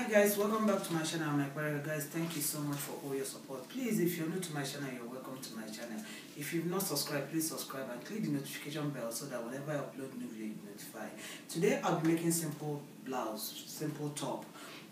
Hi guys, welcome back to my channel. I'm Neckline. Guys, thank you so much for all your support. Please, if you're new to my channel, you're welcome to my channel. If you've not subscribed, please subscribe and click the notification bell so that whenever I upload new video, you'll be notified. Today I'll be making simple blouse, simple top.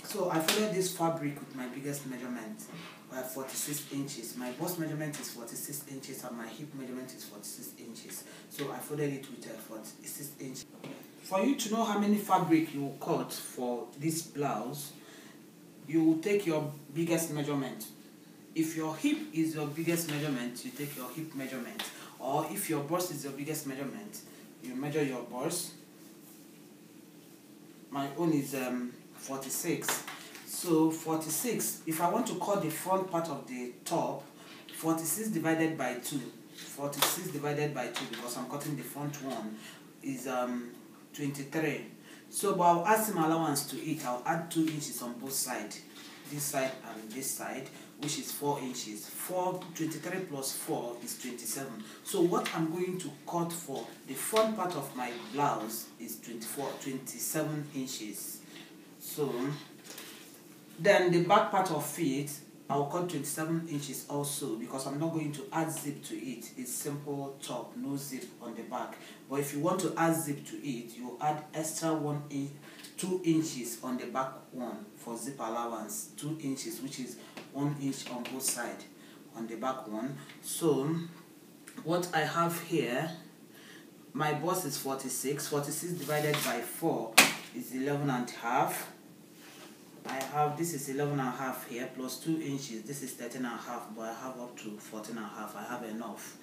So I folded this fabric with my biggest measurement, 46 inches. My bust measurement is 46 inches and my hip measurement is 46 inches. So I folded it with 46 inches. For you to know how many fabric you will cut for this blouse, you will take your biggest measurement. If your hip is your biggest measurement, you take your hip measurement. Or if your bust is your biggest measurement, you measure your bust. My own is 46. So 46, if I want to cut the front part of the top, 46 divided by 2. 46 divided by 2, because I'm cutting the front one, is 23. So but I'll add some allowance to it. I'll add 2 inches on both sides, this side and this side, which is 4 inches. 23 plus 4 is 27. So what I'm going to cut for the front part of my blouse is 27 inches. So then the back part of it, I'll cut 27 inches also, because I'm not going to add zip to it. It's simple top, no zip on the back. But if you want to add zip to it, you add extra 2 inches on the back one for zip allowance. 2 inches, which is 1 inch on both sides on the back one. So what I have here, my bust is 46. 46 divided by 4 is 11 and a half. I have, this is 11 and a half here, plus 2 inches. This is 13 and a half, but I have up to 14 and a half. I have enough.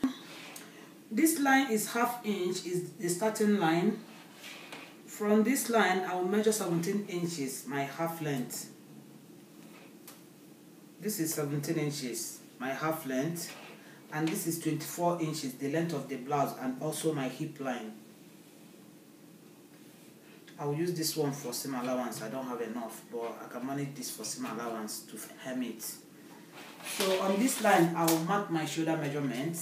This line is ½ inch, is the starting line. From this line, I will measure 17 inches, my half length. This is 17 inches, my half length. And this is 24 inches, the length of the blouse, and also my hip line. I will use this one for seam allowance. I don't have enough, but I can manage this for seam allowance to hem it. So on this line, I will mark my shoulder measurement.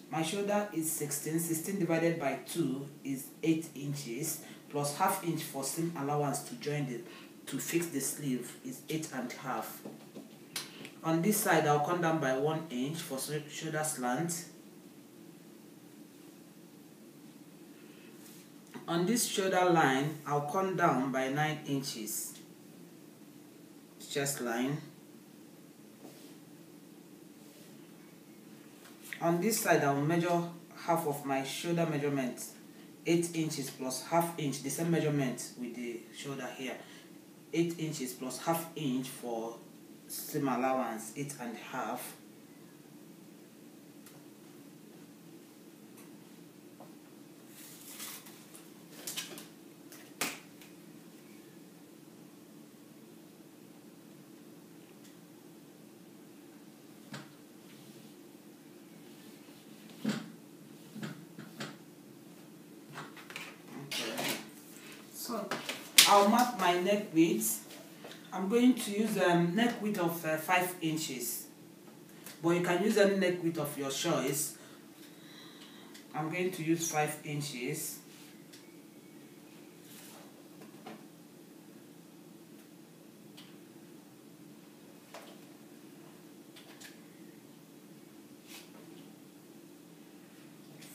My shoulder is 16. 16 divided by 2 is 8 inches, plus ½ inch for seam allowance to join it, to fix the sleeve is 8 and a half. On this side, I'll come down by 1 inch for shoulder slant. On this shoulder line, I'll come down by 9 inches. Chest line. On this side, I'll measure half of my shoulder measurement, 8 inches plus ½ inch, the same measurement with the shoulder here. 8 inches plus ½ inch for seam allowance, 8 and a half. So I'll mark my neck width. I'm going to use a neck width of 5 inches, but you can use any neck width of your choice. I'm going to use 5 inches.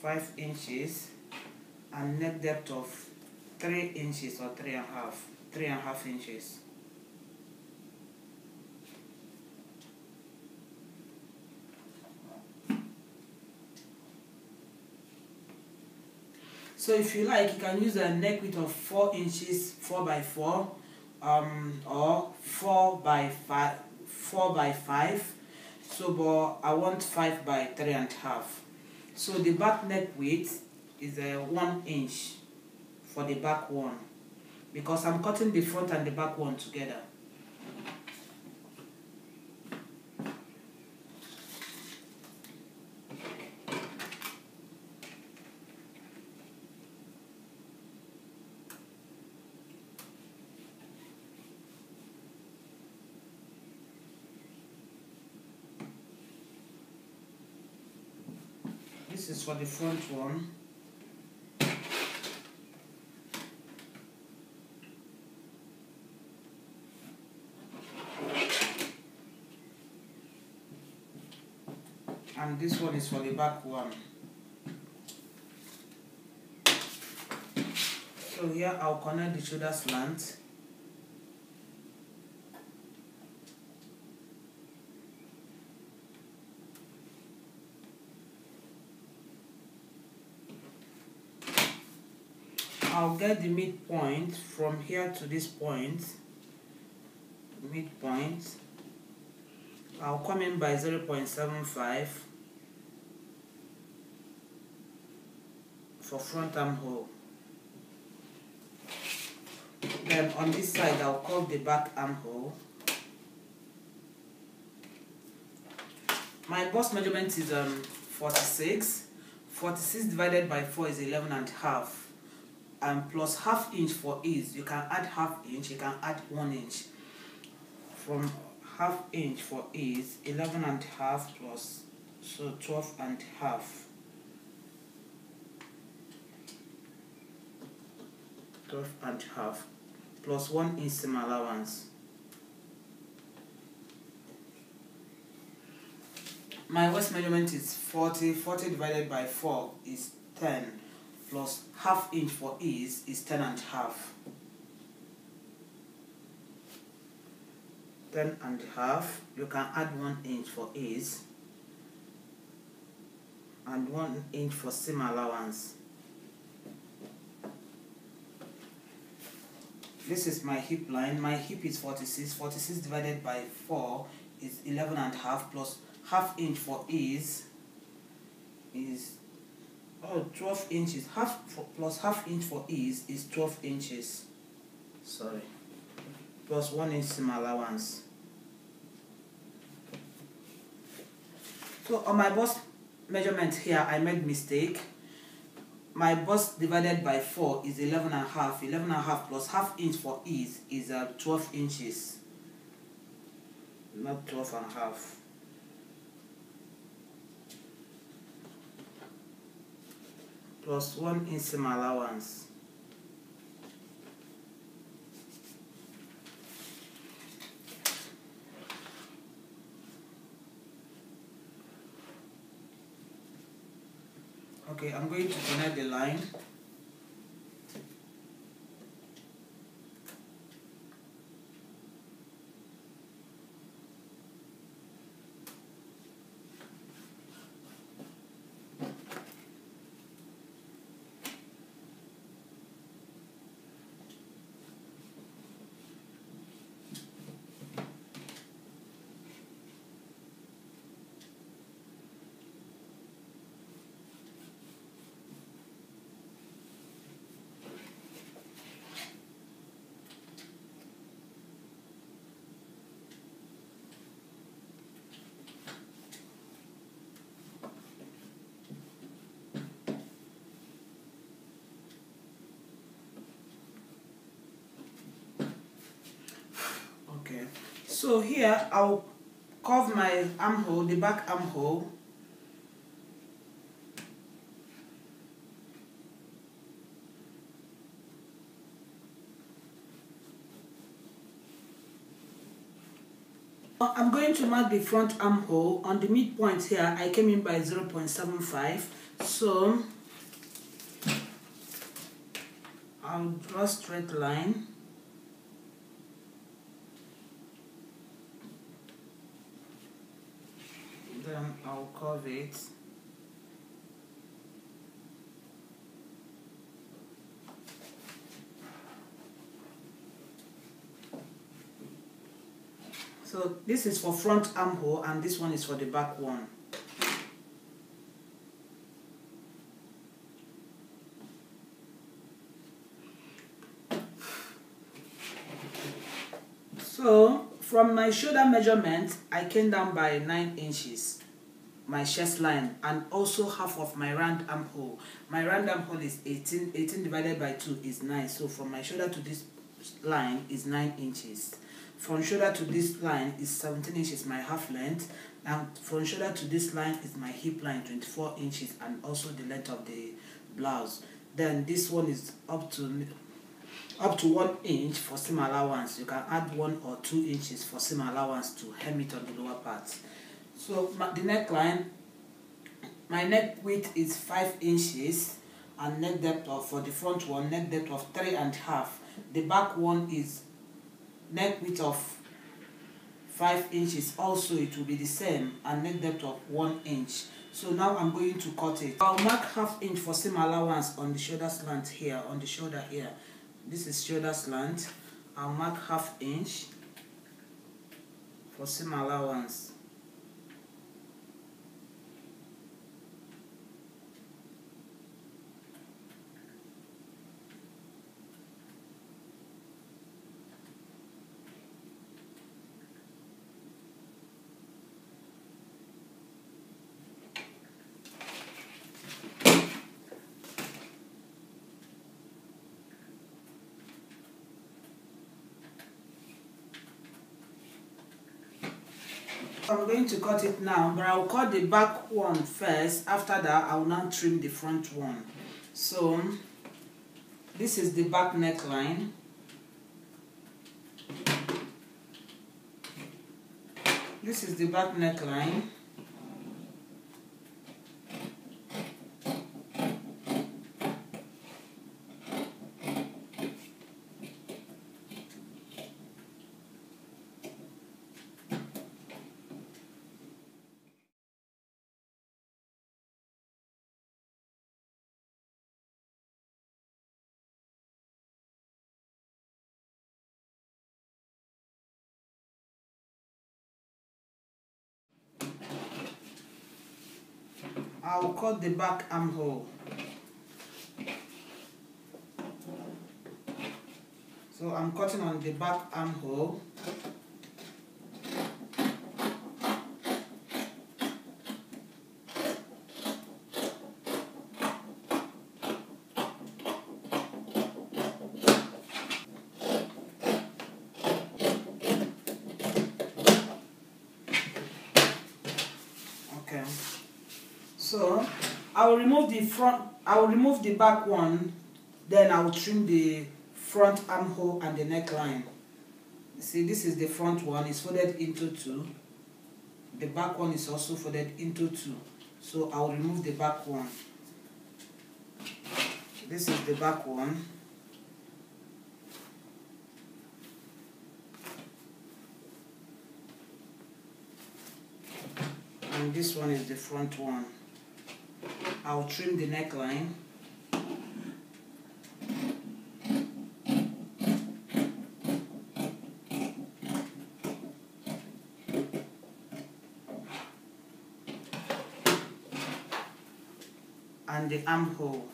(5 inches) and neck depth of 3 inches or 3.5 inches. So if you like, you can use a neck width of 4 inches, 4 by 4, or 4 by 5. So, but I want 5 by 3.5. So the back neck width is 1 inch for the back one, because I'm cutting the front and the back one together. This is for the front one. and this one is for the back one. So here I'll connect the shoulder slant. I'll get the midpoint from here to this point. Midpoint. I'll come in by 0.75 for front armhole. Then on this side I'll curve the back armhole. My bust measurement is 46. 46 divided by 4 is 11.5. And plus half inch for ease. You can add half inch, you can add 1 inch. From half inch for ease, 11.5 plus, so 12.5. 12.5 plus 1 inch seam allowance. My waist measurement is 40. 40 divided by 4 is 10. Plus half inch for ease is 10.5. 10.5. You can add 1 inch for ease and 1 inch for seam allowance. This is my hip line. My hip is 46. 46 divided by 4 is 11.5 plus half inch for ease is 12 inches. Plus half inch for ease is 12 inches. Sorry. Plus 1 inch seam allowance. So on my bust measurement here, I made mistake. My bust divided by 4 is 11.5. 11.5 plus half inch for ease is 12 inches. Not 12.5. Plus 1 inch seam allowance. Okay, I'm going to connect the line. So here I'll curve my armhole, the back armhole. I'm going to mark the front armhole. On the midpoint here, I came in by 0.75. So I'll draw a straight line. Then I'll curve it. So this is for front armhole and this one is for the back one. So from my shoulder measurement, I came down by 9 inches, my chest line, and also half of my round armhole. My round armhole is 18. 18 divided by 2 is 9. So from my shoulder to this line is 9 inches. From shoulder to this line is 17 inches, my half length. And from shoulder to this line is my hip line, 24 inches, and also the length of the blouse. Then this one is up to 1 inch for seam allowance. You can add 1 or 2 inches for seam allowance to hem it on the lower part. So the neckline, my neck width is 5 inches and neck depth of, for the front one, neck depth of 3.5. The back one is neck width of 5 inches. Also it will be the same, and neck depth of 1 inch. So now I'm going to cut it. I'll mark 1/2 inch for seam allowance on the shoulder slant here, on the shoulder here. This is shoulder slant. I'll mark 1/2 inch for seam allowance. I'm going to cut it now, but I'll cut the back one first. After that, I will now trim the front one. So this is the back neckline. This is the back neckline. I'll cut the back armhole. So I'm cutting on the back armhole. Okay. So I will remove the front, I will remove the back one, then I will trim the front armhole and the neckline. See, this is the front one, it's folded into 2. The back one is also folded into 2. So I will remove the back one. This is the back one. And this one is the front one. I'll trim the neckline. And the armhole.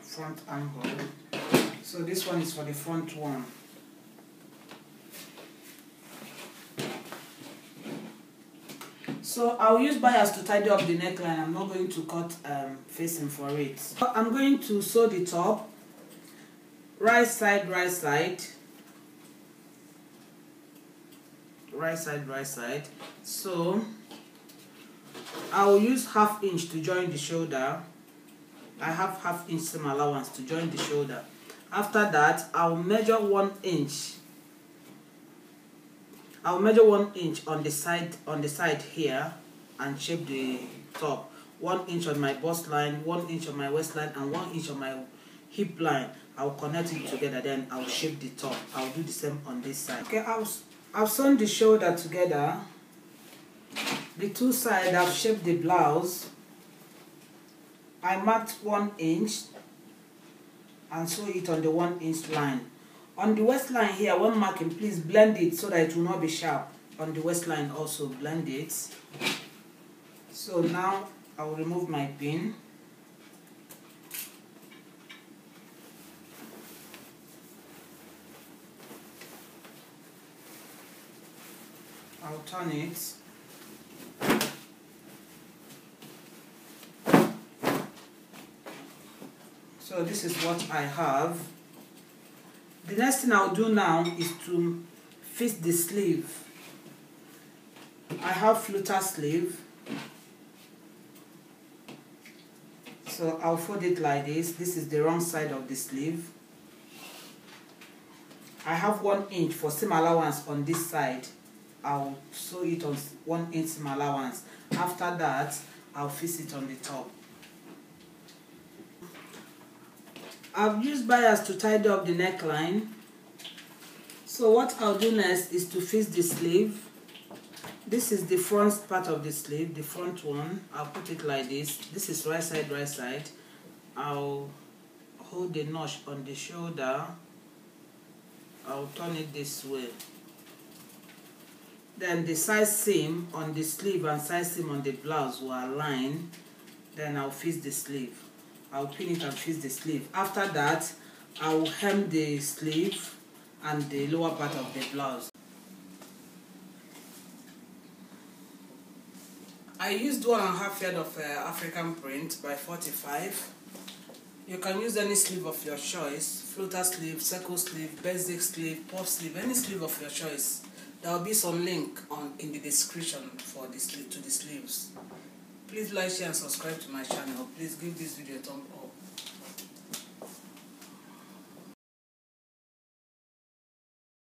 Front armhole. So this one is for the front one. So I'll use bias to tidy up the neckline. I'm not going to cut facing for it. So I'm going to sew the top. Right side, right side. Right side, right side. So I will use 1/2 inch to join the shoulder. I have 1/2 inch seam allowance to join the shoulder. After that, I'll measure 1 inch. I'll measure 1 inch on the side here and shape the top. 1 inch on my bust line, 1 inch on my waistline, and 1 inch on my hip line. I'll connect it together, then I'll shape the top. I'll do the same on this side. Okay, I've sewn the shoulder together. The two sides, I've shaped the blouse. I marked 1 inch and sew it on the 1 inch line. On the waistline here, when marking, please blend it so that it will not be sharp. On the waistline also blend it. So now I will remove my pin. I'll turn it. So this is what I have. The next thing I'll do now is to fix the sleeve. I have flutter sleeve, so I'll fold it like this. This is the wrong side of the sleeve. I have 1 inch for seam allowance on this side. I'll sew it on 1 inch seam allowance. After that, I'll fix it on the top. I've used bias to tidy up the neckline. So what I'll do next is to fix the sleeve. This is the front part of the sleeve, the front one. I'll put it like this. This is right side, right side. I'll hold the notch on the shoulder. I'll turn it this way. Then the side seam on the sleeve and side seam on the blouse will align. Then I'll fix the sleeve. I'll pin it and fix the sleeve. After that, I'll hem the sleeve and the lower part of the blouse. I used 1.5 yard of African print by 45. You can use any sleeve of your choice, floater sleeve, circle sleeve, basic sleeve, puff sleeve, any sleeve of your choice. There will be some link in the description for the sleeve, to the sleeves. Please like, share and subscribe to my channel. Please give this video a thumb up.